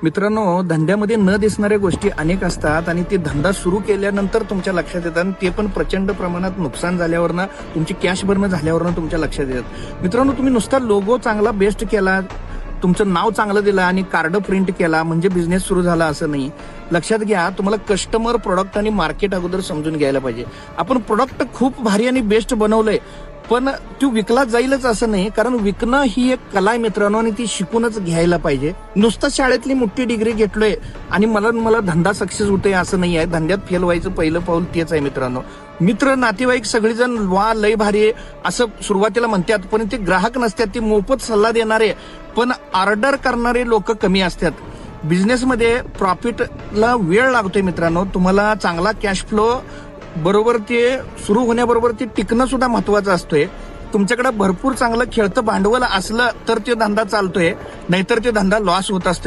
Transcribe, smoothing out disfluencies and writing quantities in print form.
मित्रांनो, धंद्यामध्ये न दिसणाऱ्या गोष्टी अनेक असतात आणि ते धंदा सुरू केल्यानंतर तुमच्या लक्षात येतात आणि ते पण प्रचंड प्रमाणात नुकसान झाल्यावरनं, तुमची कॅश बर्न झाल्यावरनं तुमच्या लक्षात येतात. मित्रांनो, तुम्ही नुसता लोगो चांगला बेस्ट केला, तुमचं नाव चांगलं दिलं आणि कार्ड प्रिंट केला म्हणजे बिझनेस सुरू झाला असं नाही. लक्षात घ्या, तुम्हाला कस्टमर, प्रोडक्ट आणि मार्केट अगोदर समजून घ्यायला पाहिजे. आपण प्रोडक्ट खूप भारी आणि बेस्ट बनवलंय, पण तो विकला जाईलच असं नाही, कारण विकणं ही एक कला आहे मित्रांनो, आणि ती शिकूनच घ्यायला पाहिजे. नुसतं शाळेतली मोठी डिग्री घेतलोय आणि मला धंदा सक्सेस होतोय असं नाही आहे. धंद्यात फेल व्हायचं पहिलं पाऊल तेच आहे मित्रांनो. मित्र, नातेवाईक सगळेजण वा लय भारी असं सुरुवातीला म्हणतात, पण ते ग्राहक नसतात, ते मोफत सल्ला देणारे पण ऑर्डर करणारे लोक कमी असतात. बिझनेसमध्ये प्रॉफिटला वेळ लागतोय मित्रांनो. तुम्हाला चांगला कॅश फ्लो बरोबर ते सुरू होण्याबरोबर ते टिकणं सुद्धा महत्वाचं असतोय. तुमच्याकडे भरपूर चांगलं खेळतं भांडवल असलं तर ते धंदा चालतोय, नाहीतर ते धंदा लॉस होत असतो.